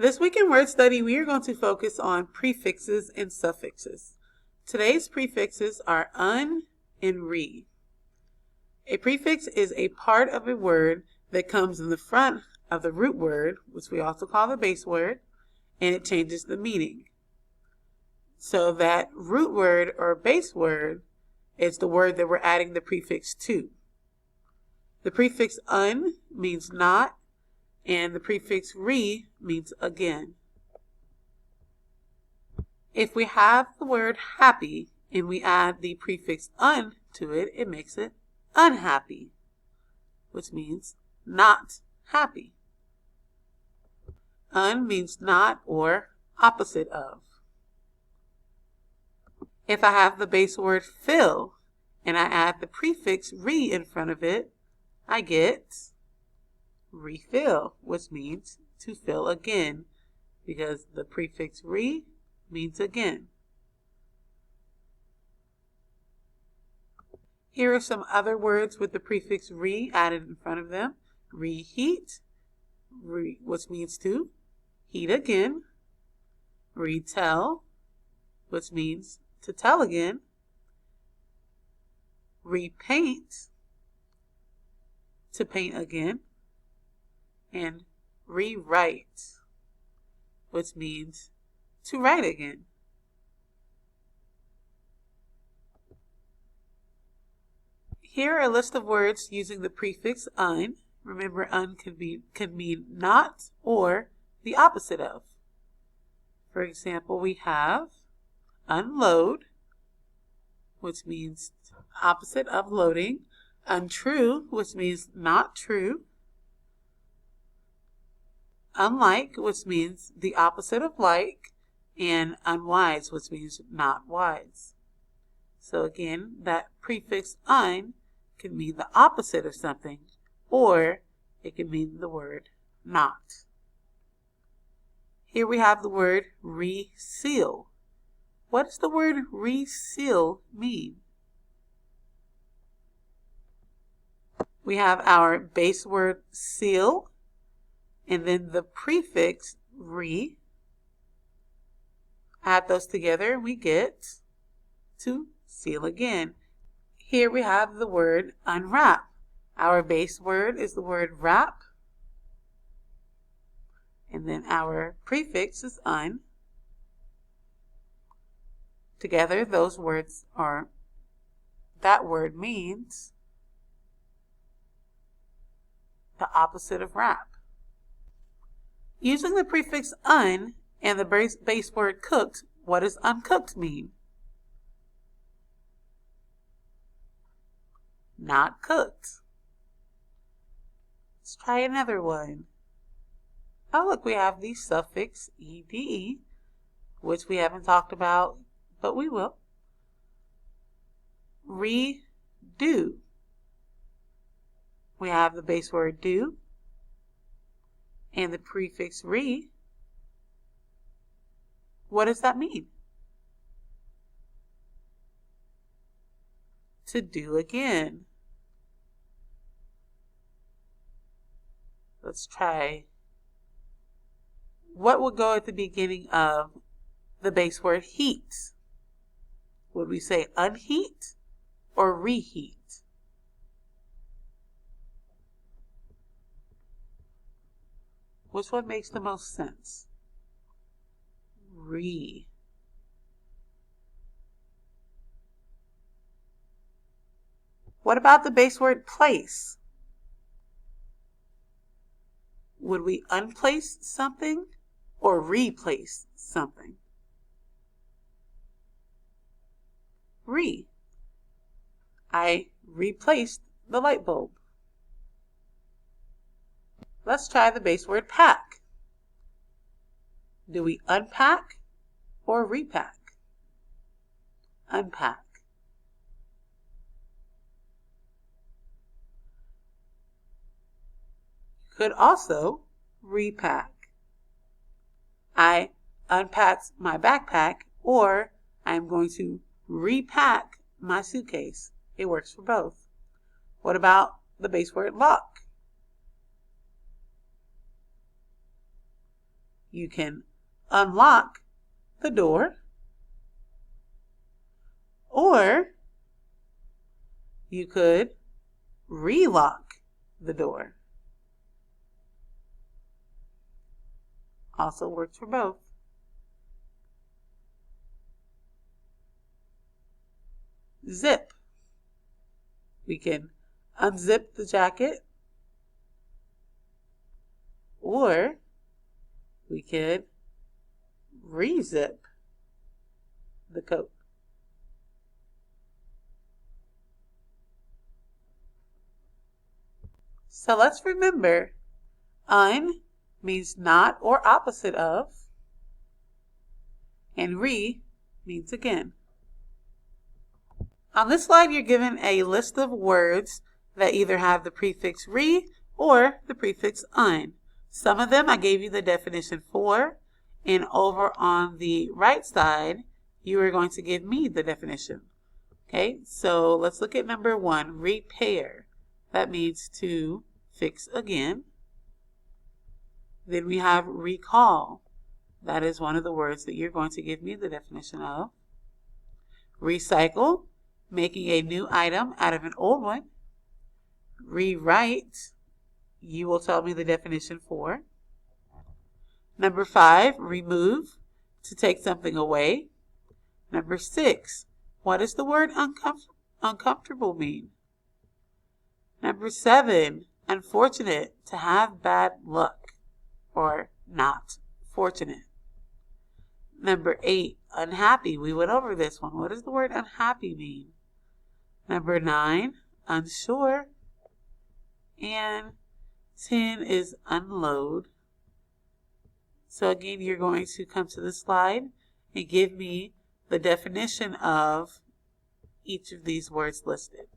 This week in word study, we are going to focus on prefixes and suffixes. Today's prefixes are un and re. A prefix is a part of a word that comes in the front of the root word, which we also call the base word, and it changes the meaning. So that root word or base word is the word that we're adding the prefix to. The prefix un means not, and the prefix re means again. If we have the word happy and we add the prefix un to it, it makes it unhappy, which means not happy. Un means not or opposite of. If I have the base word fill and I add the prefix re in front of it, I get refill, which means to fill again, because the prefix re means again. Here are some other words with the prefix re added in front of them. Reheat, which means to heat again. Retell, which means to tell again. Repaint, to paint again. And rewrite, which means to write again. Here are a list of words using the prefix un. Remember, un can mean not or the opposite of. For example, we have unload, which means opposite of loading. Untrue, which means not true. Unlike, which means the opposite of like, and unwise, which means not wise. So again, that prefix un can mean the opposite of something, or it can mean the word not. Here we have the word reseal. What does the word reseal mean? We have our base word seal, and then the prefix re. Add those together and we get to seal again. Here we have the word unwrap. Our base word is the word wrap, and then our prefix is un. Together those words are, that word means the opposite of wrap. Using the prefix un and the base word cooked, what does uncooked mean? Not cooked. Let's try another one. Oh, look, we have the suffix ed, which we haven't talked about, but we will. Redo. We have the base word do and the prefix re. What does that mean? To do again. Let's try. What would go at the beginning of the base word heat? Would we say unheat or reheat? Which one makes the most sense? Re. What about the base word place? Would we unplace something or replace something? Re. I replaced the light bulb. Let's try the base word pack. Do we unpack or repack? Unpack. You could also repack. I unpacked my backpack, or I'm going to repack my suitcase. It works for both. What about the base word lock? You can unlock the door, or you could relock the door. Also works for both. Zip. We can unzip the jacket, or we could rezip the coat. So let's remember, un means not or opposite of, and re means again. On this slide, you're given a list of words that either have the prefix re or the prefix un. Some of them I gave you the definition for, and over on the right side, you are going to give me the definition. Okay, so let's look at number 1, repair. That means to fix again. Then we have recall. That is one of the words that you're going to give me the definition of. Recycle, making a new item out of an old one. Rewrite, you will tell me the definition for. Number 5, remove, to take something away. Number 6, what does the word uncomfortable mean? Number 7, unfortunate, to have bad luck or not fortunate. Number 8, unhappy. We went over this one. What does the word unhappy mean? Number 9, unsure. And 10 is unload. So again, you're going to come to the slide and give me the definition of each of these words listed.